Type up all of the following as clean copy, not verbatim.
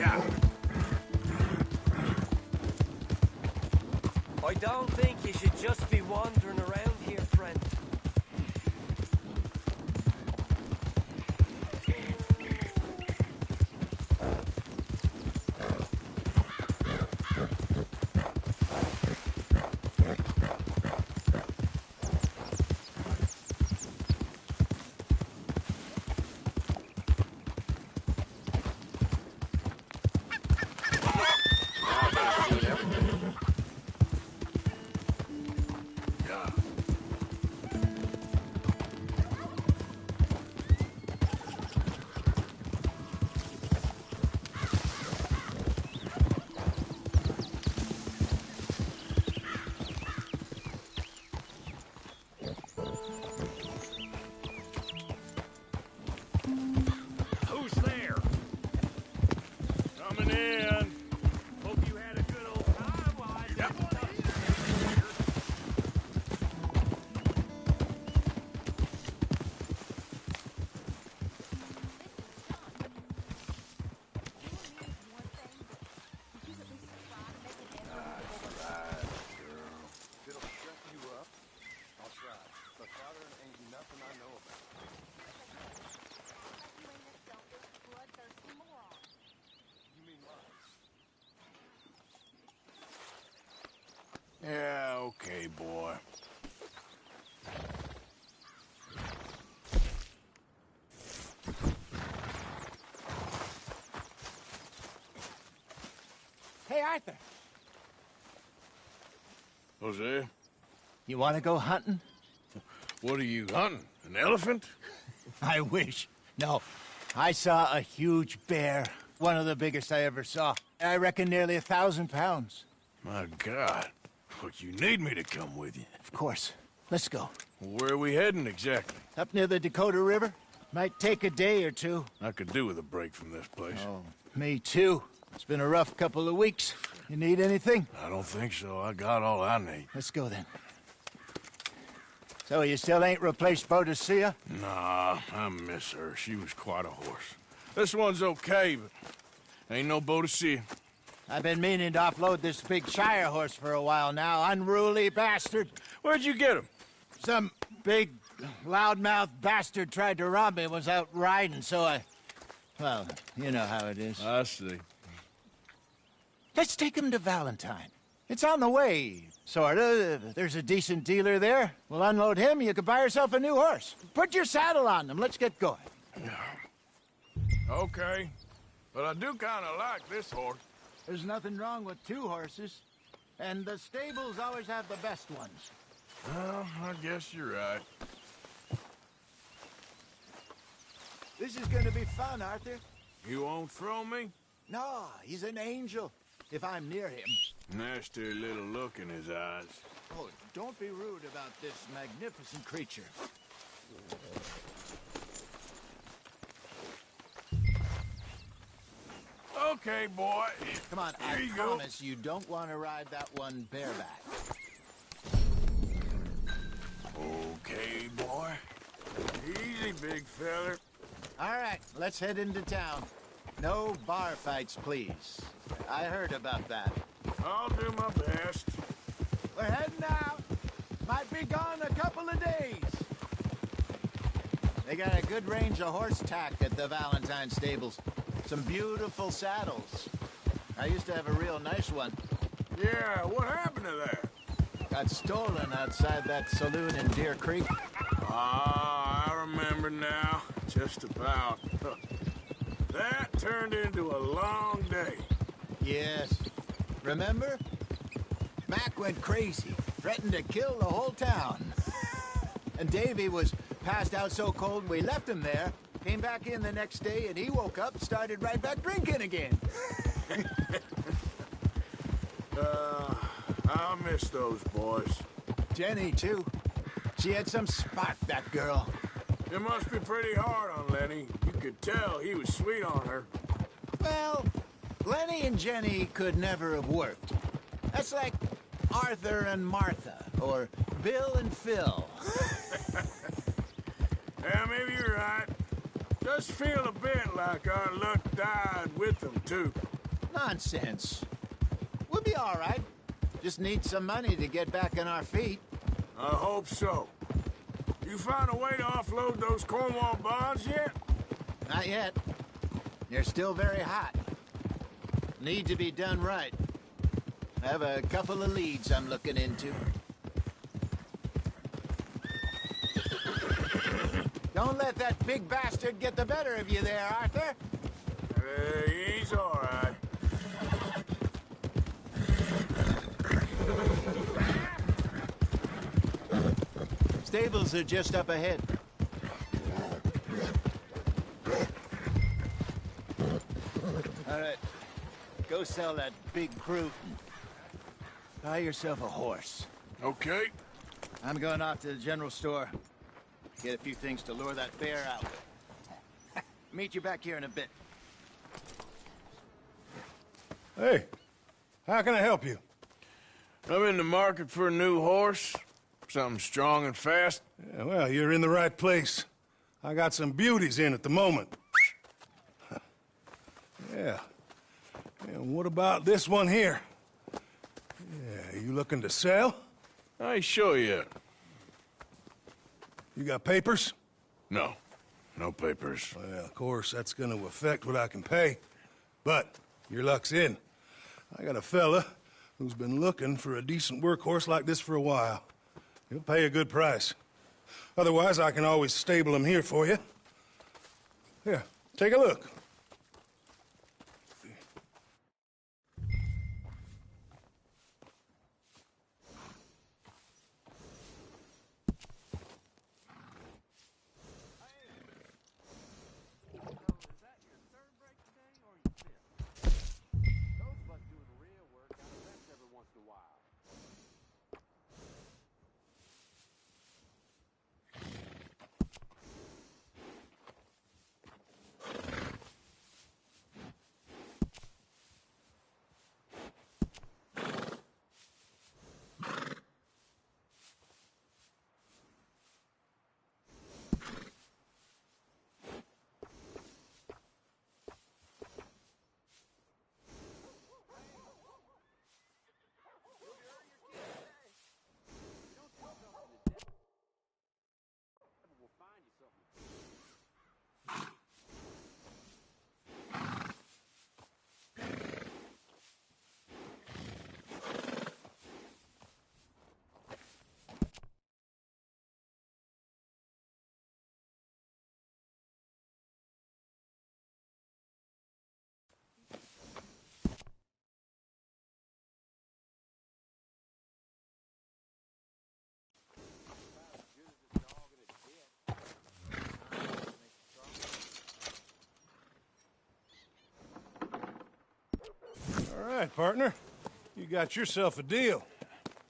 Yeah. I don't think you should just be wandering around here, friend. Who's there? Coming in. Hope you had a good old time while I yep. Yeah, okay, boy. Hey, Arthur. Jose, You want to go hunting? what are you hunting? An elephant? I wish. No. I saw a huge bear. One of the biggest I ever saw. I reckon nearly 1,000 pounds. My God. But you need me to come with you. Of course. Let's go. Where are we heading exactly? Up near the Dakota River. Might take a day or two. I could do with a break from this place. Oh, me too. It's been a rough couple of weeks. You need anything? I don't think so. I got all I need. Let's go then. So you still ain't replaced Boadicea? Nah, I miss her. She was quite a horse. This one's okay, but ain't no Boadicea. I've been meaning to offload this big Shire horse for a while now. Unruly bastard. Where'd you get him? Some big, loudmouth bastard tried to rob me and was out riding, so I... Well, you know how it is. I see. Let's take him to Valentine. It's on the way, sorta. There's a decent dealer there. We'll unload him, you can buy yourself a new horse. Put your saddle on them, let's get going. Okay. But I do kind of like this horse. There's nothing wrong with two horses. And the stables always have the best ones. Well, I guess you're right. This is gonna be fun, Arthur. You won't throw me? No, he's an angel. If I'm near him. Nasty little look in his eyes. Oh, don't be rude about this magnificent creature. Okay, boy. Come on, Here I you go. promise you don't want to ride that one bareback. Okay, boy. Easy, big feller. All right, let's head into town. No bar fights, please. I heard about that. I'll do my best. We're heading out. Might be gone a couple of days. They got a good range of horse tack at the Valentine stables. Some beautiful saddles. I used to have a real nice one. Yeah, what happened to that? Got stolen outside that saloon in Deer Creek. Ah, I remember now. Just about. That turned into a long day. Yes. Remember? Mac went crazy, threatened to kill the whole town. And Davy was passed out so cold we left him there, came back in the next day, and he woke up, started right back drinking again. I miss those boys. Jenny, too. She had some spot, that girl. It must be pretty hard on Lenny. You could tell he was sweet on her. Well, Lenny and Jenny could never have worked. That's like Arthur and Martha, or Bill and Phil. Yeah, maybe you're right. Does feel a bit like our luck died with them, too. Nonsense. We'll be all right. Just need some money to get back on our feet. I hope so. You found a way to offload those Cornwall bonds yet? Not yet. They're still very hot. Need to be done right. I have a couple of leads I'm looking into. Don't let that big bastard get the better of you there, Arthur. He's all right. Stables are just up ahead. All right. Go sell that big Cruton. Buy yourself a horse. Okay. I'm going off to the general store. Get a few things to lure that bear out with. Meet you back here in a bit. Hey, how can I help you? I'm in the market for a new horse. Something strong and fast. Yeah, well, you're in the right place. I got some beauties in at the moment. Yeah. And what about this one here? Yeah, you looking to sell? I ain't sure yet. You got papers? No. No papers. Well, of course, that's gonna affect what I can pay. But your luck's in. I got a fella who's been looking for a decent workhorse like this for a while. He'll pay a good price. Otherwise, I can always stable him here for you. Here, take a look. All right, partner. You got yourself a deal.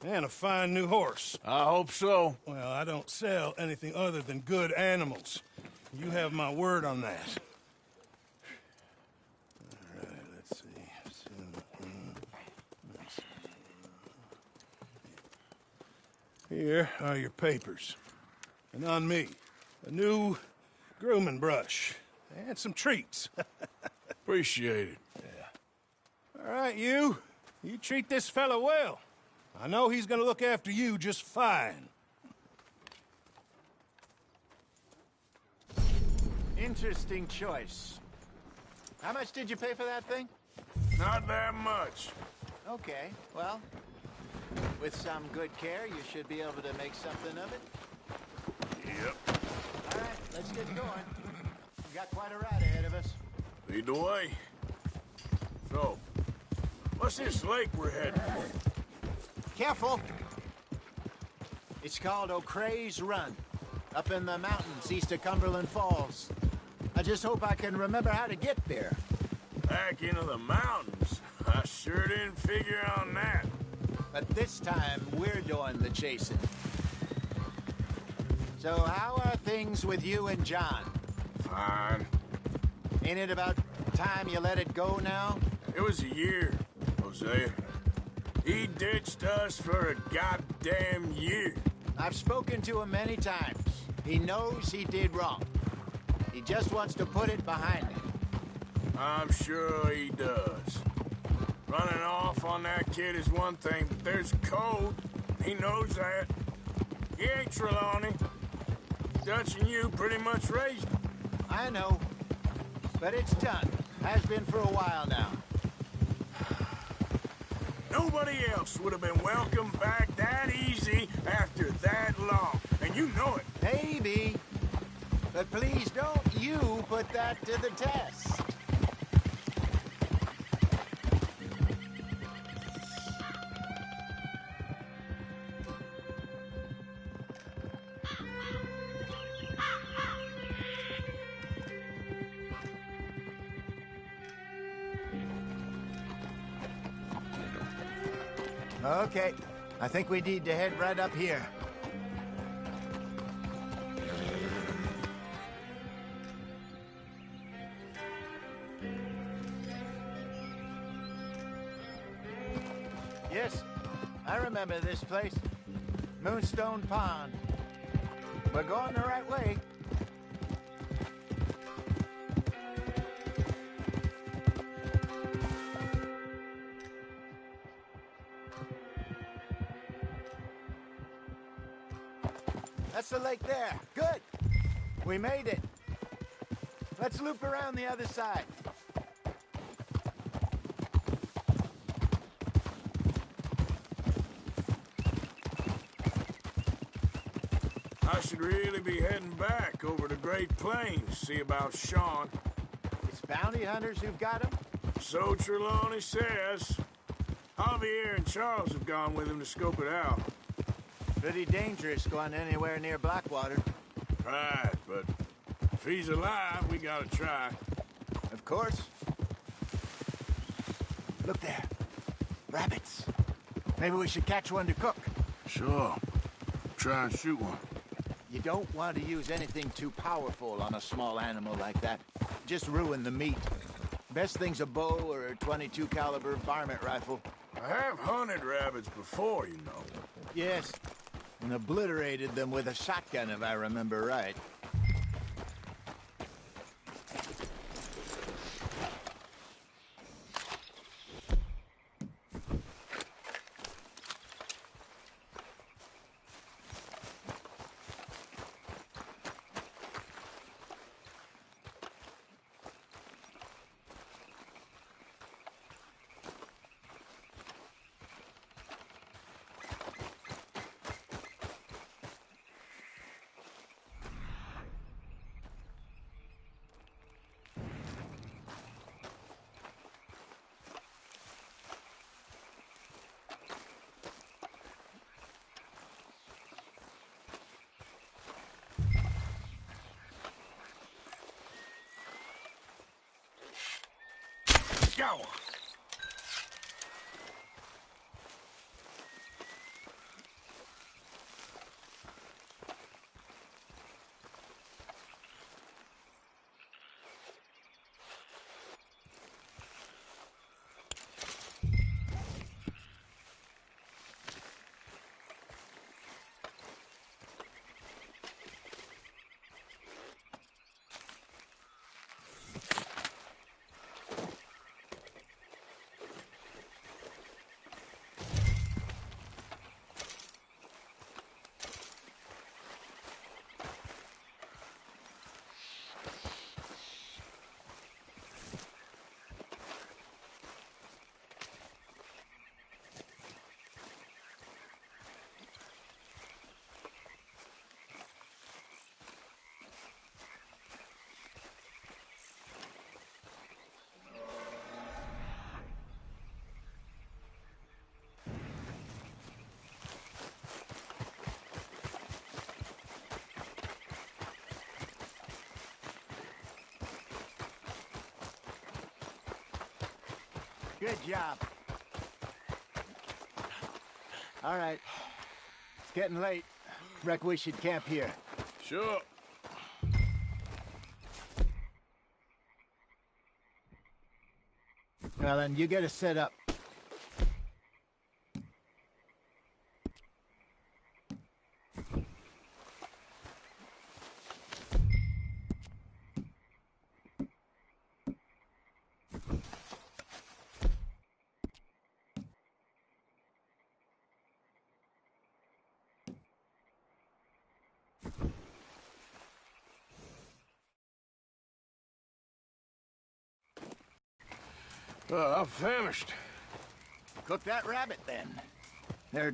And a fine new horse. I hope so. Well, I don't sell anything other than good animals. You have my word on that. All right, let's see. Here are your papers. And on me, a new grooming brush. And some treats. Appreciate it. All right, you. You treat this fella well. I know he's gonna look after you just fine. Interesting choice. How much did you pay for that thing? Not that much. Okay, well, with some good care, you should be able to make something of it. Yep. All right, let's get going. We've got quite a ride ahead of us. Lead the way. So, what's this lake we're heading for? Careful. It's called O'Creagh's Run, up in the mountains east of Cumberland Falls. I just hope I can remember how to get there. Back into the mountains? I sure didn't figure on that. But this time, we're doing the chasing. So how are things with you and John? Fine. Ain't it about time you let it go now? It was a year, Hosea. He ditched us for a goddamn year. I've spoken to him many times. He knows he did wrong. He just wants to put it behind him. I'm sure he does. Running off on that kid is one thing, but there's code. He knows that. He ain't Trelawney. Dutch and you pretty much raised him. I know. But it's done. Has been for a while now. Nobody else would have been welcomed back that easy after that long. And you know it. Maybe. But please don't you put that to the test. Okay, I think we need to head right up here. Yes, I remember this place. Moonstone Pond. We're going the right way. That's the lake there. Good. We made it. Let's loop around the other side. I should really be heading back over to Great Plains, see about Sean. It's bounty hunters who've got him? So Trelawney says. Javier and Charles have gone with him to scope it out. Pretty dangerous going anywhere near Blackwater. Right, but if he's alive, we gotta try. Of course. Look there. Rabbits. Maybe we should catch one to cook. Sure. Try and shoot one. You don't want to use anything too powerful on a small animal like that. Just ruin the meat. Best thing's a bow or a .22 caliber varmint rifle. I have hunted rabbits before, you know. Yes, and obliterated them with a shotgun, if I remember right. Go! Good job. All right. It's getting late. Reckon we should camp here. Sure. Well, then you get us set up. I'm famished. Cook that rabbit, then. They're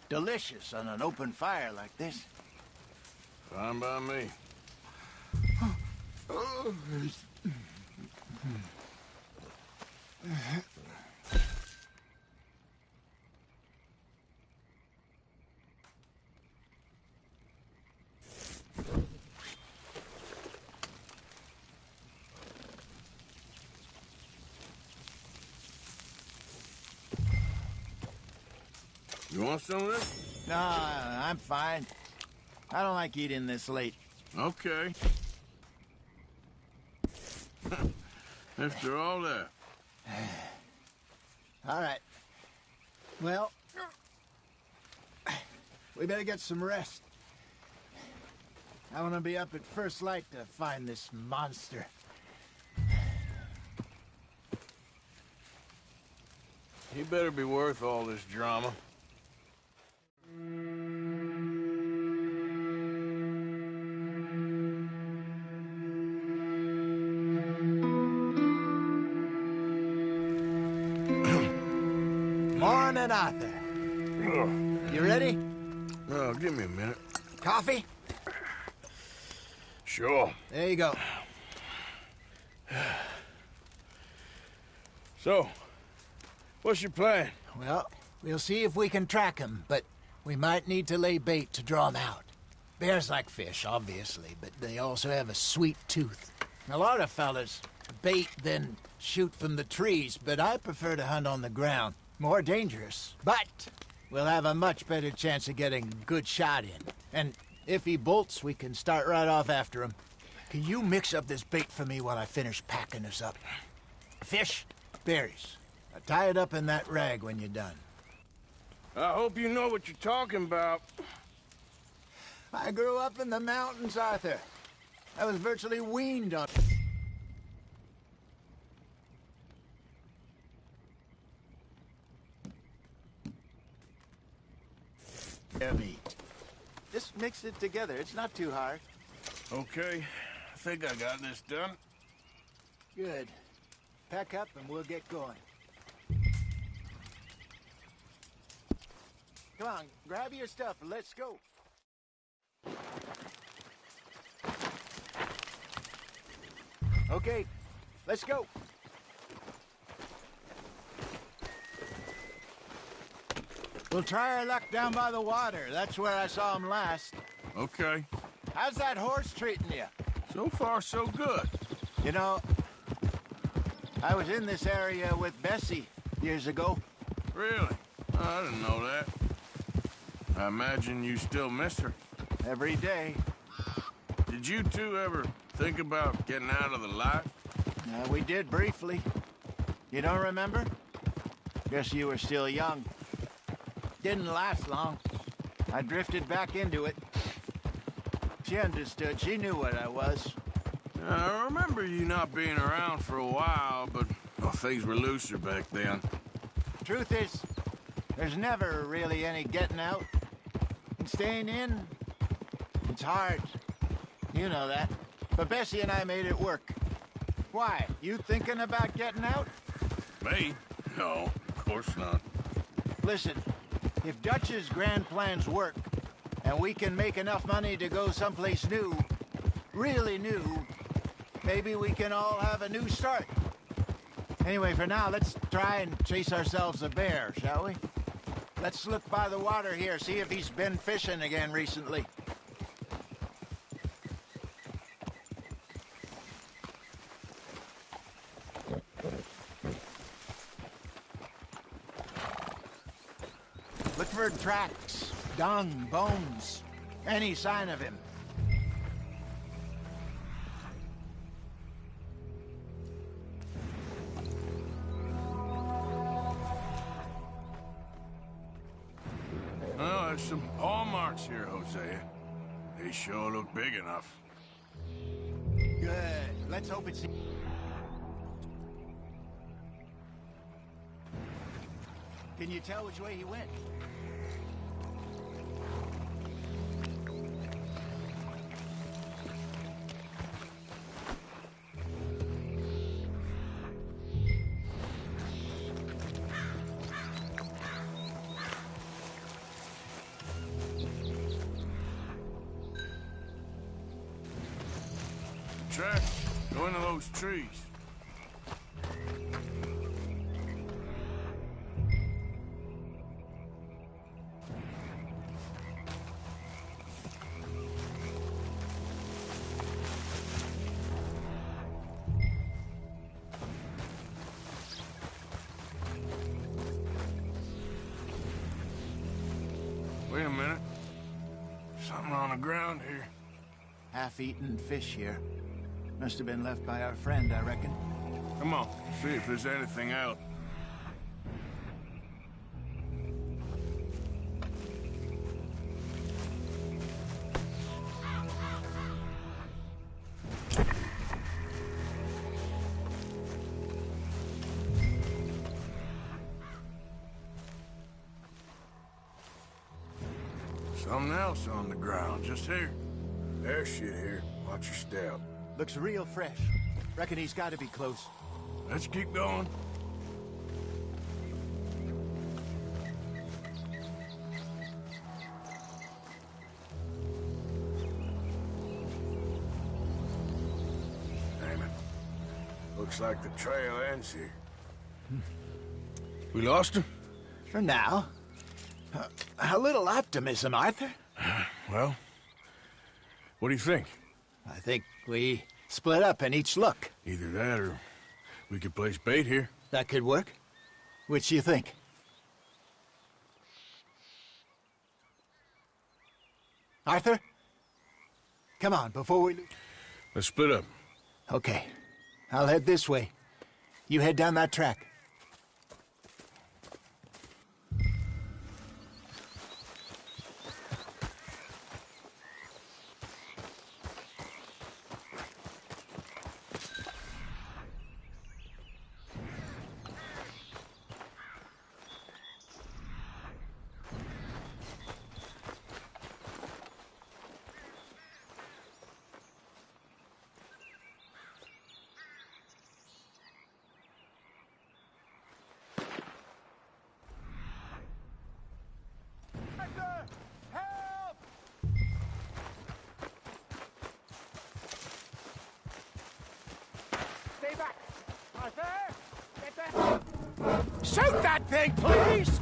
delicious on an open fire like this. Fine by me. You want some of this? No, I'm fine. I don't like eating this late. Okay. After all that. All right. Well, we better get some rest. I want to be up at first light to find this monster. He better be worth all this drama. Morning, Arthur. You ready? Oh, give me a minute. Coffee? Sure. There you go. So, what's your plan? Well, we'll see if we can track him, but we might need to lay bait to draw him out. Bears like fish, obviously, but they also have a sweet tooth. A lot of fellas bait, then shoot from the trees, but I prefer to hunt on the ground. More dangerous, but we'll have a much better chance of getting a good shot in. And if he bolts, we can start right off after him. Can you mix up this bait for me while I finish packing this up? Fish, berries. Tie it up in that rag when you're done. I hope you know what you're talking about. I grew up in the mountains, Arthur. I was virtually weaned on... meat. Just mix it together. It's not too hard. Okay, I think I got this done. Good. Pack up and we'll get going. Come on, grab your stuff and let's go. Okay, let's go. We'll try our luck down by the water. That's where I saw him last. Okay. How's that horse treating you? So far, so good. You know, I was in this area with Bessie years ago. Really? I didn't know that. I imagine you still miss her. Every day. Did you two ever think about getting out of the life? We did briefly. You don't remember? Guess you were still young. Didn't last long. I drifted back into it. She understood. She knew what I was. I remember you not being around for a while, but things were looser back then. Truth is, there's never really any getting out. And staying in, it's hard. You know that. But Bessie and I made it work. Why? You thinking about getting out? Me? No, of course not. Listen, if Dutch's grand plans work, and we can make enough money to go someplace new, really new, maybe we can all have a new start. Anyway, for now, let's try and chase ourselves a bear, shall we? Let's look by the water here, see if he's been fishing again recently. Look for tracks, dung, bones, any sign of him. Well, there's some paw marks here, Hosea. They sure look big enough. Good. Let's hope it's... Can you tell which way he went? those trees. Wait a minute. Something on the ground here. Half-eaten fish here. Must have been left by our friend, I reckon. Come on, see if there's anything out. Something else on the ground, just here. There's shit here. Watch your step. Looks real fresh. Reckon he's got to be close. Let's keep going. Damn it. Looks like the trail ends here. We lost him? For now. A little optimism, Arthur. Well, what do you think? I think we split up and each look. Either that or we could place bait here. That could work. Which do you think? Arthur? Come on, before we... Let's split up. Okay. I'll head this way. You head down that track. Stay back! Arthur! Get back! Shoot that thing, please!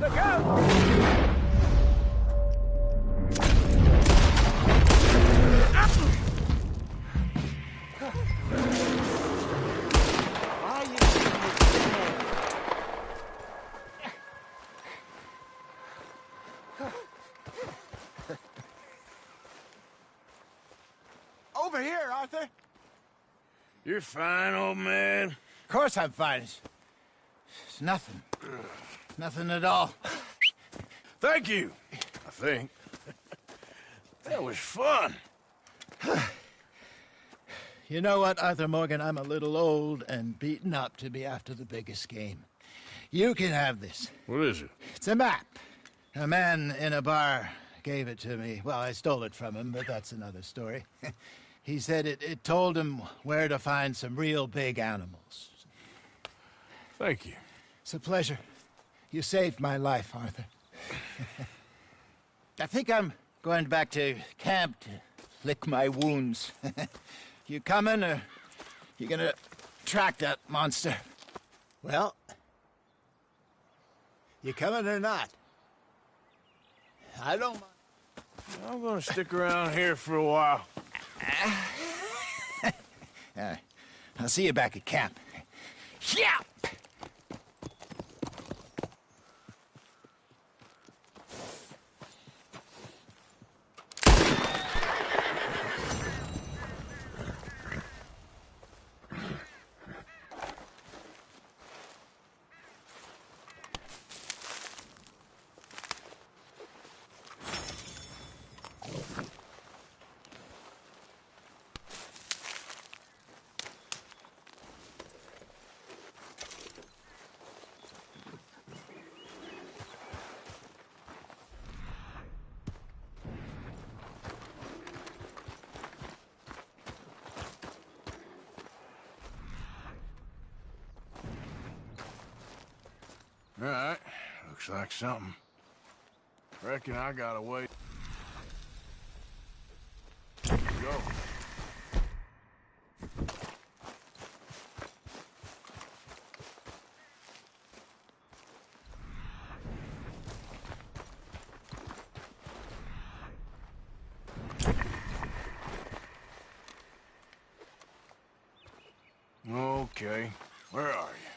Look out! Why are you over here, Arthur? You're fine, old man. Of course I'm fine. It's nothing. Nothing at all. Thank you, I think. That was fun. You know what, Arthur Morgan? I'm a little old and beaten up to be after the biggest game. You can have this. What is it? It's a map. A man in a bar gave it to me. Well, I stole it from him, but that's another story. He said it told him where to find some real big animals. Thank you. It's a pleasure. You saved my life, Arthur. I think I'm going back to camp to lick my wounds. You coming, or you gonna track that monster? Well, you coming or not? I don't mind. I'm gonna stick around here for a while. All right. I'll see you back at camp. Yeah! All right, looks like something. Reckon I gotta wait. go. Okay, where are you?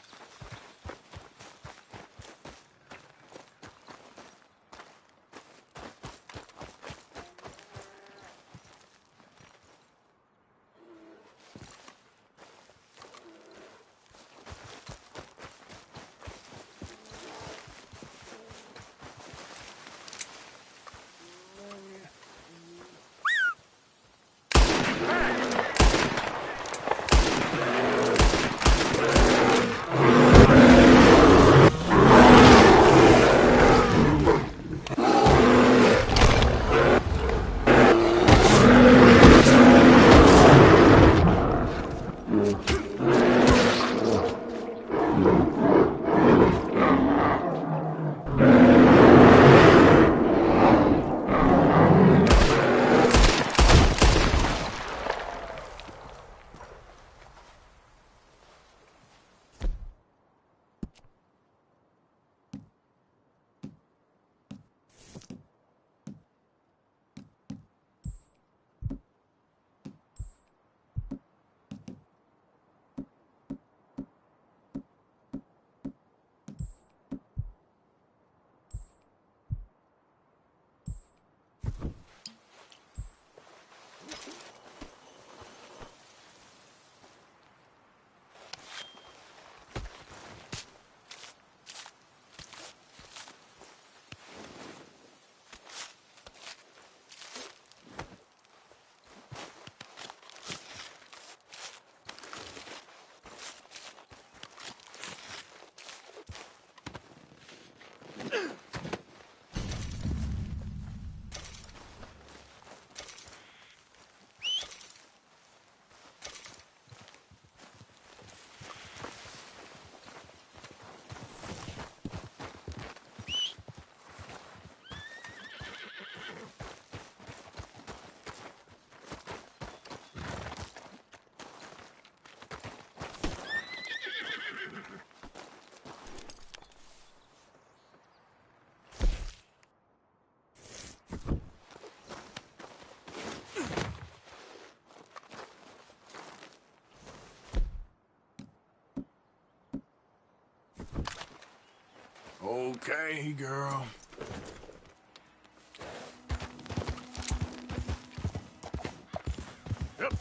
Okay, girl. Yep.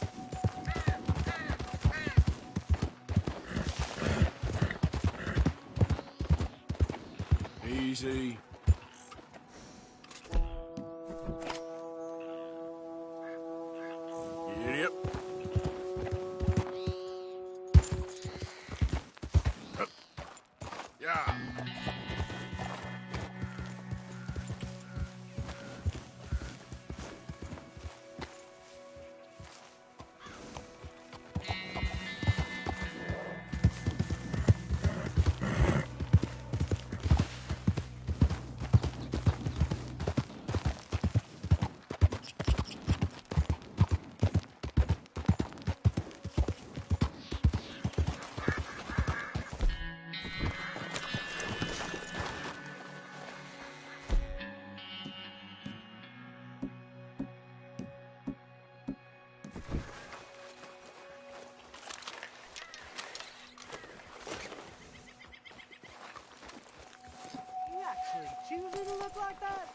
Easy. Yep. Up. Yeah. You actually choosing to look like that?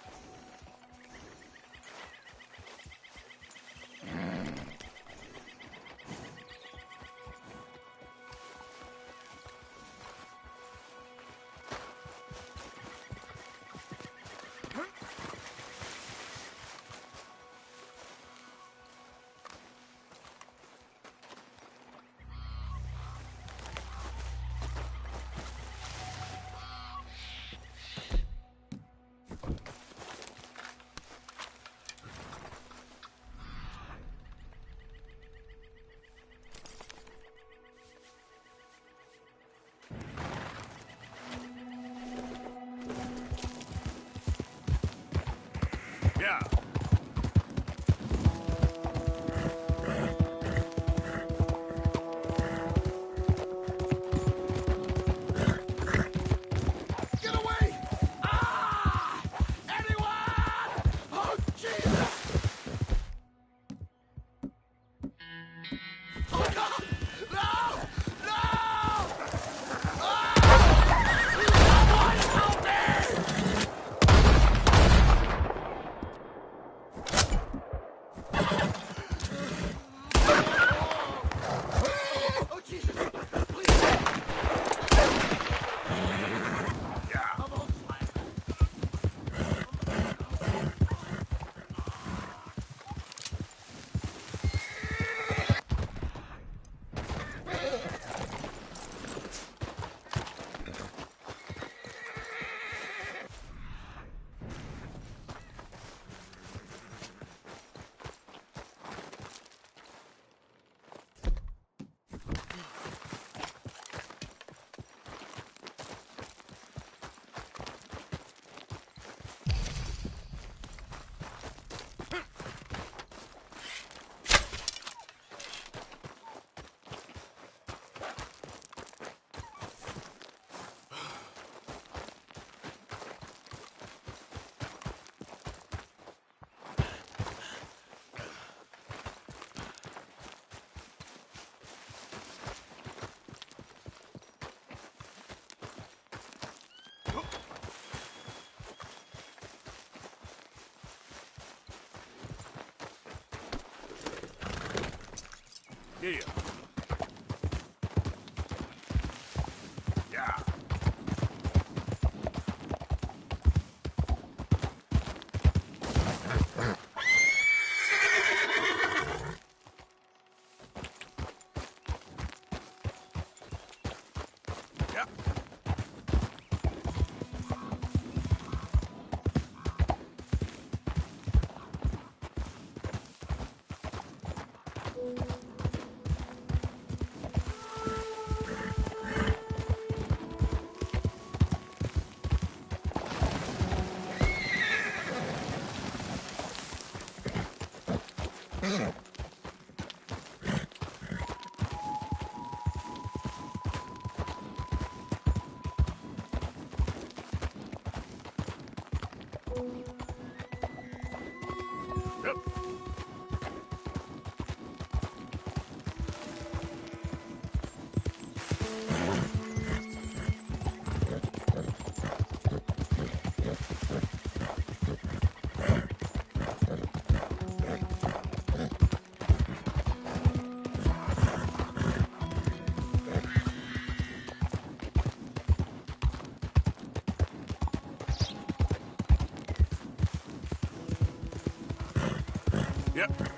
Here. Yeah. Yeah. Yep. Yep.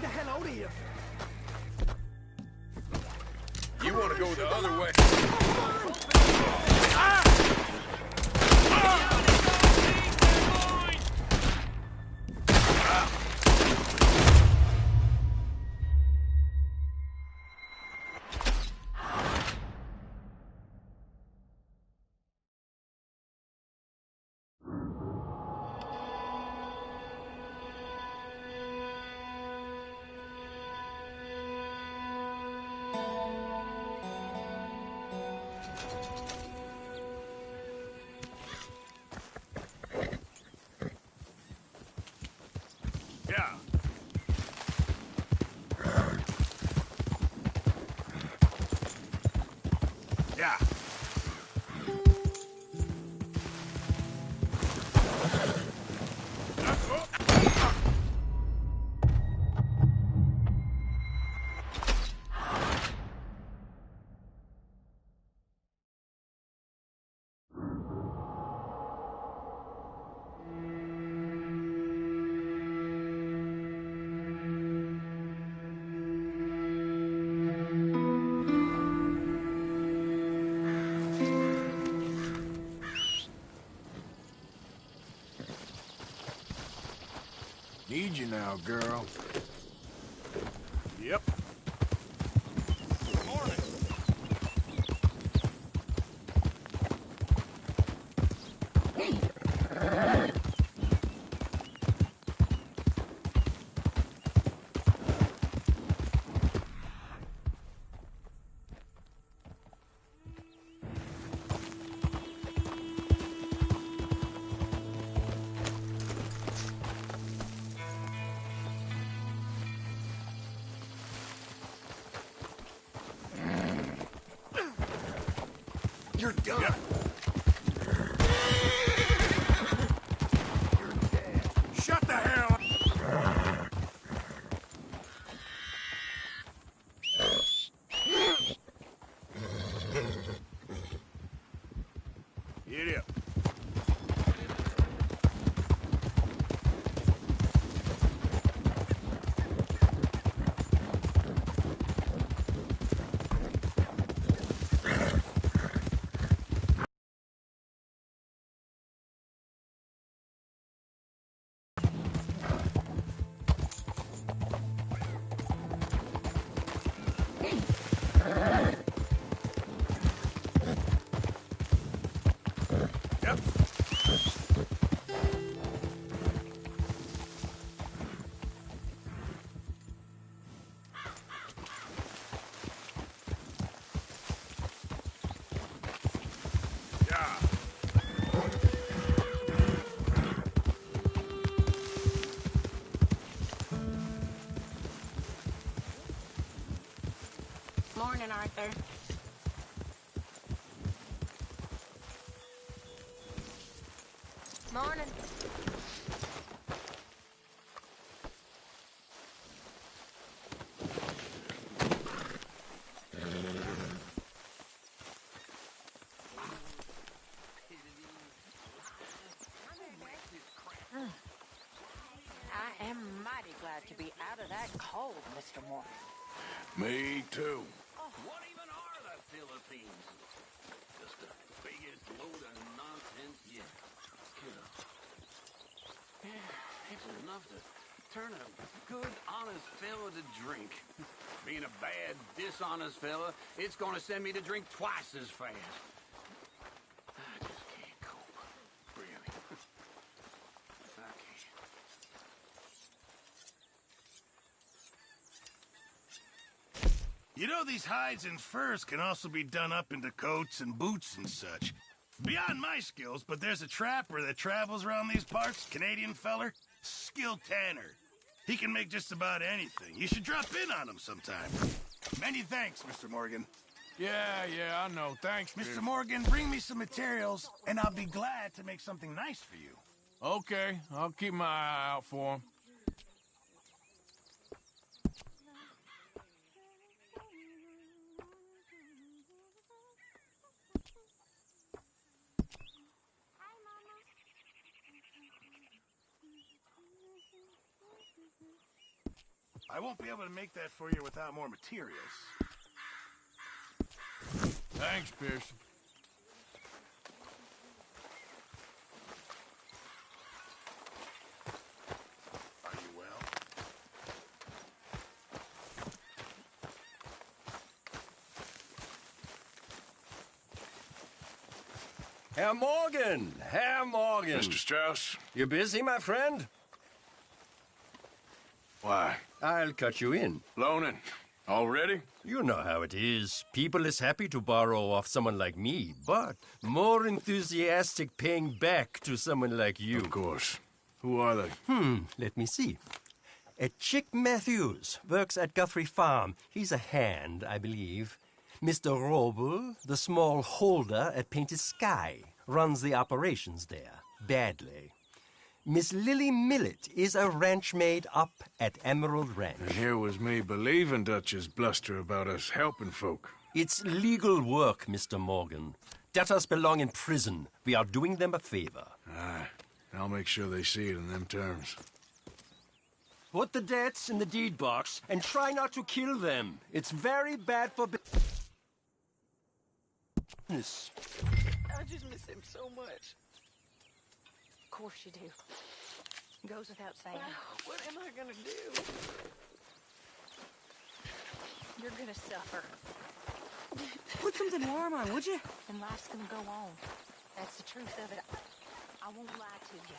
hell out of here. You want to go the other way? Yeah. Yeah. Need you now, girl. Yep. Morning. You're done. Yep. Shut the hell up. Idiot. Yep. Yeah. Morning, Arthur. Morning. I am mighty glad to be out of that cold, Mr. Morgan. Me too. What even are the Philippines? Just the biggest load of nonsense yet. Kiddo. Yeah, it's enough to turn a good, honest fella to drink. Being a bad, dishonest fella, it's gonna send me to drink twice as fast. I just can't cope. Really. I can't. You know, these hides and furs can also be done up into coats and boots and such. Beyond my skills, but there's a trapper that travels around these parts, Canadian feller, skilled tanner. He can make just about anything. You should drop in on him sometime. Many thanks, Mr. Morgan. Yeah, I know. Thanks, Mr. Morgan, bring me some materials, and I'll be glad to make something nice for you. Okay, I'll keep my eye out for him. I won't be able to make that for you without more materials. Thanks, Pearson. Are you well? Herr Morgan! Herr Morgan! Mr. Strauss? You busy, my friend? Why? I'll cut you in. Loaning? Already? You know how it is. People is happy to borrow off someone like me, but more enthusiastic paying back to someone like you. Of course. Who are they? Let me see. Chick Matthews works at Guthrie Farm. He's a hand, I believe. Mr. Roble, the small holder at Painted Sky, runs the operations there, badly. Miss Lily Millet is a ranch maid up at Emerald Ranch. And here was me believing Dutch's bluster about us helping folk. It's legal work, Mr. Morgan. Debtors belong in prison. We are doing them a favor. Aye. I'll make sure they see it in them terms. Put the debts in the deed box and try not to kill them. It's very bad for business. I just miss him so much. Of course you do. Goes without saying. What am I gonna do? You're gonna suffer. Put something warm on, would you? And life's gonna go on. That's the truth of it. I won't lie to you.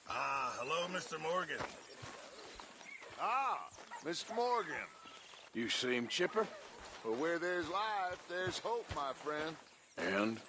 Ah, hello, Mr. Morgan. Ah, Mr. Morgan. You seem chipper? Well, where there's life, there's hope, my friend. And?